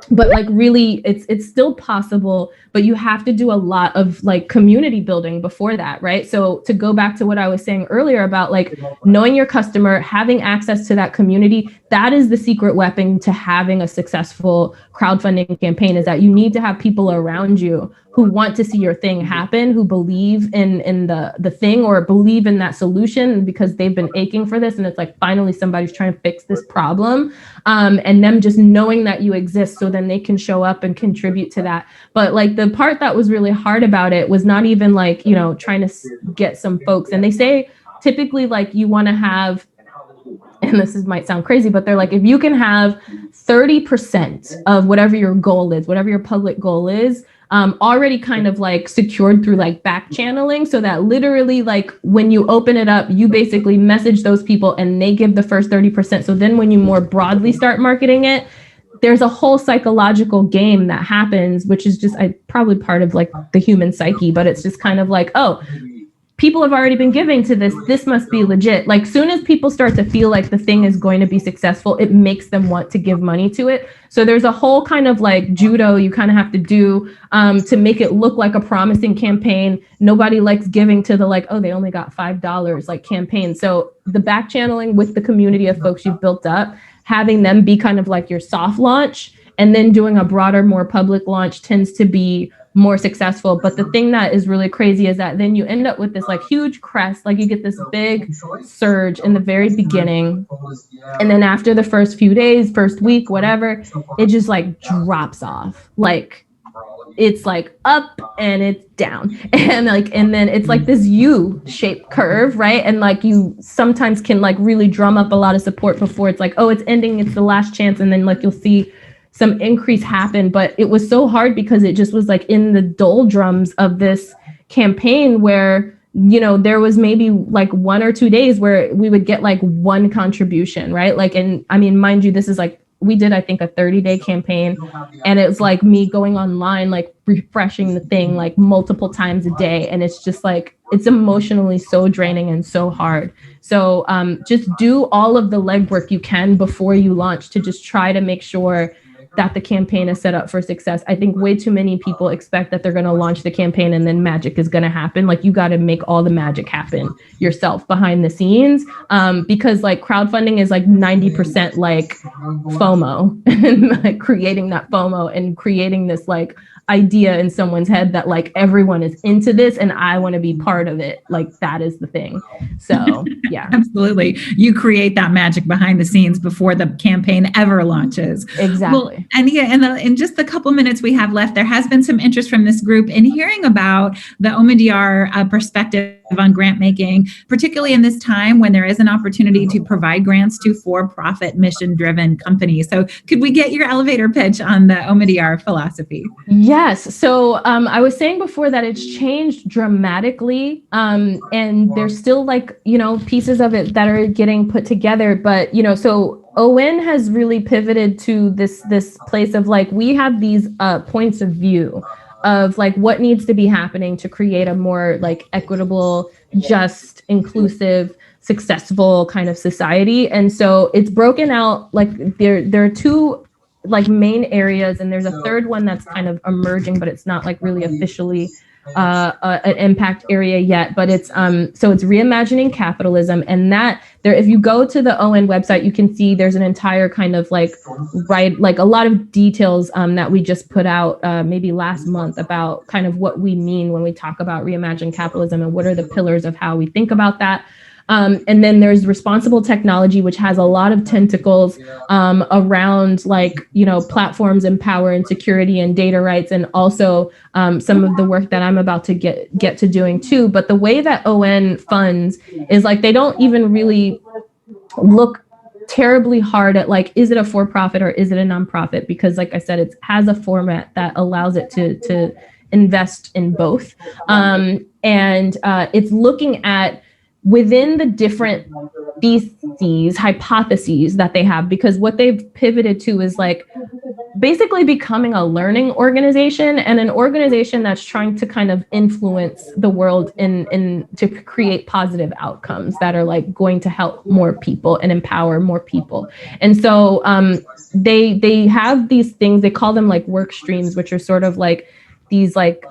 A: But like really it's still possible, but you have to do a lot of like community building before that, right? So to go back to what I was saying earlier about like knowing your customer, having access to that community, that is the secret weapon to having a successful crowdfunding campaign, is that you need to have people around you who want to see your thing happen, who believe in the thing or believe in that solution because they've been aching for this. And it's like, finally, somebody's trying to fix this problem. And them just knowing that you exist, so then they can show up and contribute to that. But like the part that was really hard about it was not even like, you know, trying to get some folks. And they say typically like you want to have, and this might sound crazy, but they're like, if you can have 30% of whatever your goal is, whatever your public goal is, already kind of like secured through like back channeling, so that literally like when you open it up, you basically message those people and they give the first 30%. So then when you more broadly start marketing it, there's a whole psychological game that happens, which is just probably part of like the human psyche, but it's just kind of like, oh, people have already been giving to this. This must be legit. Like soon as people start to feel like the thing is going to be successful, it makes them want to give money to it. So there's a whole kind of like judo you kind of have to do to make it look like a promising campaign. Nobody likes giving to the like, oh, they only got $5 like campaign. So the back channeling with the community of folks you've built up, having them be kind of like your soft launch, and then doing a broader, more public launch tends to be more successful. But the thing that is really crazy is that then you end up with this like huge crest, like you get this big surge in the very beginning. And then after the first few days, first week, whatever, it just like drops off. Like it's like up and it's down. And then it's like this U-shaped curve, right? And like you sometimes can like really drum up a lot of support before it's like, oh, it's ending, it's the last chance. And then like you'll see some increase happen, but it was so hard because it just was like in the doldrums of this campaign where, you know, there was maybe like 1 or 2 days where we would get like one contribution, right? Like, and I mean, mind you, this is like, we did, I think, a 30-day campaign, and it's like me going online, like refreshing the thing like multiple times a day. And it's just like, it's emotionally so draining and so hard. So just do all of the legwork you can before you launch to just try to make sure that the campaign is set up for success. I think way too many people expect that they're going to launch the campaign and then magic is going to happen. Like you got to make all the magic happen yourself behind the scenes, because like crowdfunding is like 90% like FOMO and like creating that FOMO and creating this like idea in someone's head that like everyone is into this and I want to be part of it. Like that is the thing. So yeah.
B: Absolutely. You create that magic behind the scenes before the campaign ever launches.
A: Exactly.
B: Well, and yeah, in just the couple minutes we have left, there has been some interest from this group in hearing about the OMDR perspective on grant making, particularly in this time when there is an opportunity to provide grants to for-profit mission-driven companies. So could we get your elevator pitch on the OMDR philosophy?
A: Yes. So I was saying before that it's changed dramatically, and there's still like, you know, pieces of it that are getting put together. But, you know, so ON has really pivoted to this place of like, we have these points of view of like what needs to be happening to create a more like equitable, just, inclusive, successful kind of society. And so it's broken out like there are two like main areas, and there's a third one that's kind of emerging, but it's not like really officially an impact area yet. But it's so it's reimagining capitalism, and that there, if you go to the ON website, you can see there's an entire kind of like like a lot of details that we just put out maybe last month about kind of what we mean when we talk about reimagining capitalism and what are the pillars of how we think about that. And then there's responsible technology, which has a lot of tentacles around like, you know, platforms and power and security and data rights, and also some of the work that I'm about to get to doing too. But the way that ON funds is like they don't even really look terribly hard at like, is it a for-profit or is it a nonprofit? Because like I said, it has a format that allows it to invest in both. And it's looking at within the different theses, hypotheses that they have, because what they've pivoted to is like basically becoming a learning organization and an organization that's trying to kind of influence the world in to create positive outcomes that are like going to help more people and empower more people. And so they have these things, they call them like work streams, which are sort of like these like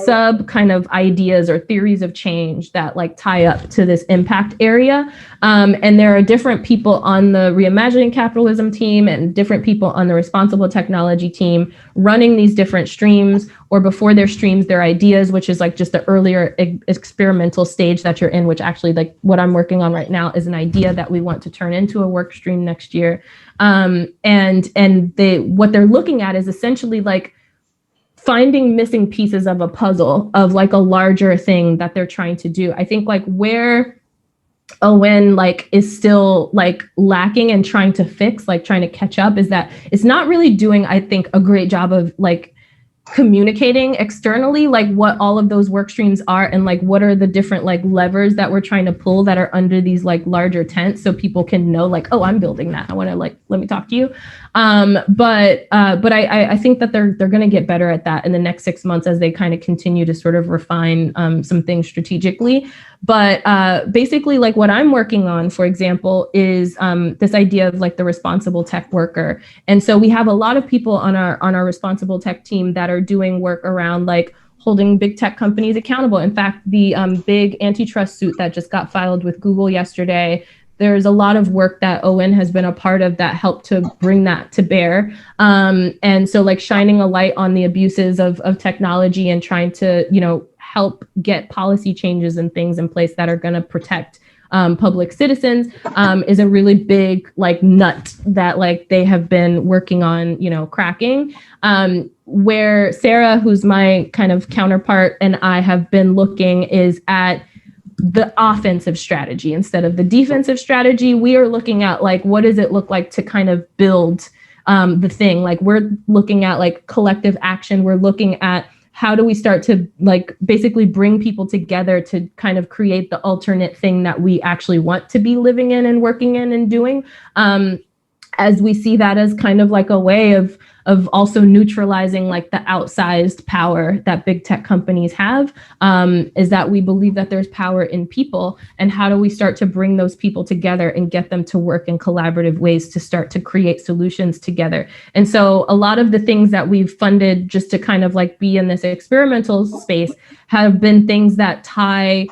A: sub kind of ideas or theories of change that like tie up to this impact area. And there are different people on the Reimagining Capitalism team and different people on the Responsible Technology team running these different streams, or before their streams, their ideas, which is like just the earlier experimental stage that you're in, which actually like what I'm working on right now is an idea that we want to turn into a work stream next year. And what they're looking at is essentially like finding missing pieces of a puzzle of like a larger thing that they're trying to do. I think like where Owen like is still like lacking and trying to fix, like trying to catch up, is that it's not really doing, I think, a great job of like communicating externally like what all of those work streams are and like what are the different like levers that we're trying to pull that are under these like larger tents, so people can know like, oh, I'm building that, I want to like, let me talk to you. But I think that they're going to get better at that in the next 6 months as they kind of continue to sort of refine some things strategically. But basically like what I'm working on, for example, is this idea of like the responsible tech worker. And so we have a lot of people on our responsible tech team that are doing work around like holding big tech companies accountable. In fact, the big antitrust suit that just got filed with Google yesterday, there's a lot of work that Owen has been a part of that helped to bring that to bear. And so like shining a light on the abuses of technology and trying to, you know, help get policy changes and things in place that are going to protect public citizens is a really big like nut that like they have been working on, you know, cracking. Where Sarah, who's my kind of counterpart, and I have been looking is at the offensive strategy instead of the defensive strategy. We are looking at like, what does it look like to kind of build the thing? Like we're looking at like collective action. We're looking at how do we start to like basically bring people together to kind of create the alternate thing that we actually want to be living in and working in and doing, as we see that as kind of like a way of also neutralizing like the outsized power that big tech companies have, is that we believe that there's power in people, and how do we start to bring those people together and get them to work in collaborative ways to start to create solutions together. And so a lot of the things that we've funded just to kind of like be in this experimental space have been things that tie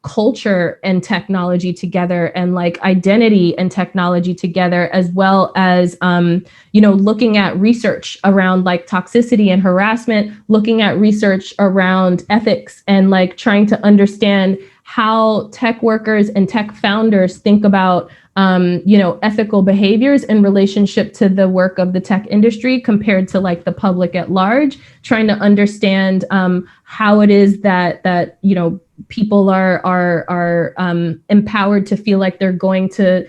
A: culture and technology together, and like identity and technology together, as well as you know, looking at research around like toxicity and harassment, looking at research around ethics, and like trying to understand how tech workers and tech founders think about you know, ethical behaviors in relationship to the work of the tech industry compared to like the public at large, trying to understand how it is that you know, people are empowered to feel like they're going to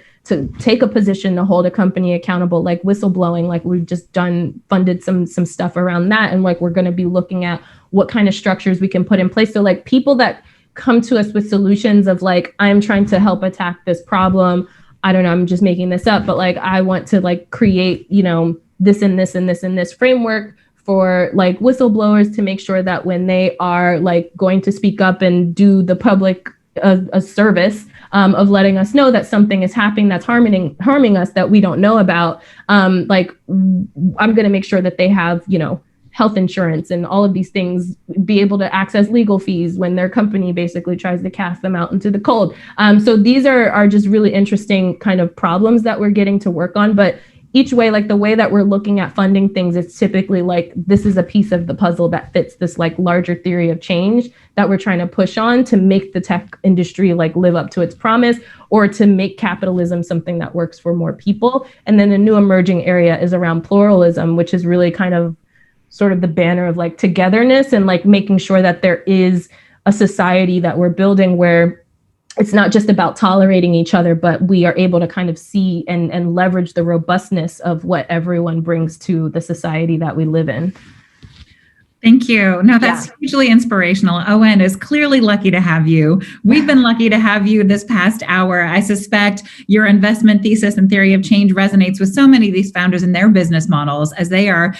A: take a position to hold a company accountable, like whistleblowing. Like we've just funded some stuff around that, and like we're going to be looking at what kind of structures we can put in place. So like people that come to us with solutions of like, I'm trying to help attack this problem, I don't know, I'm just making this up, but like I want to like create, you know, this and this and this and this framework for like whistleblowers to make sure that when they are like going to speak up and do the public a service of letting us know that something is happening that's harming us that we don't know about, like I'm going to make sure that they have, you know, health insurance and all of these things, be able to access legal fees when their company basically tries to cast them out into the cold. So these are just really interesting kind of problems that we're getting to work on. But each way, like the way that we're looking at funding things, it's typically like this is a piece of the puzzle that fits this like larger theory of change that we're trying to push on to make the tech industry like live up to its promise, or to make capitalism something that works for more people. And then a new emerging area is around pluralism, which is really kind of sort of the banner of like togetherness and like making sure that there is a society that we're building where it's not just about tolerating each other, but we are able to kind of see and leverage the robustness of what everyone brings to the society that we live in.
B: Thank you. No, that's hugely inspirational. Owen is clearly lucky to have you. We've been lucky to have you this past hour. I suspect your investment thesis and theory of change resonates with so many of these founders in their business models as they are,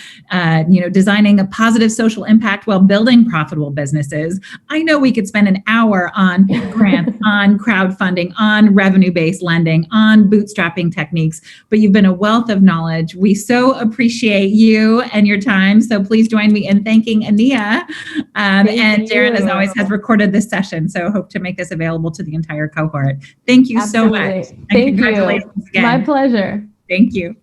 B: designing a positive social impact while building profitable businesses. I know we could spend an hour on grants, on crowdfunding, on revenue-based lending, on bootstrapping techniques, but you've been a wealth of knowledge. We so appreciate you and your time. So please join me in thanking Aniyia. And Darren, as always, has recorded this session, so hope to make this available to the entire cohort. Thank you so much. And
A: Thank
B: congratulations
A: you.
B: Again.
A: My pleasure.
B: Thank you.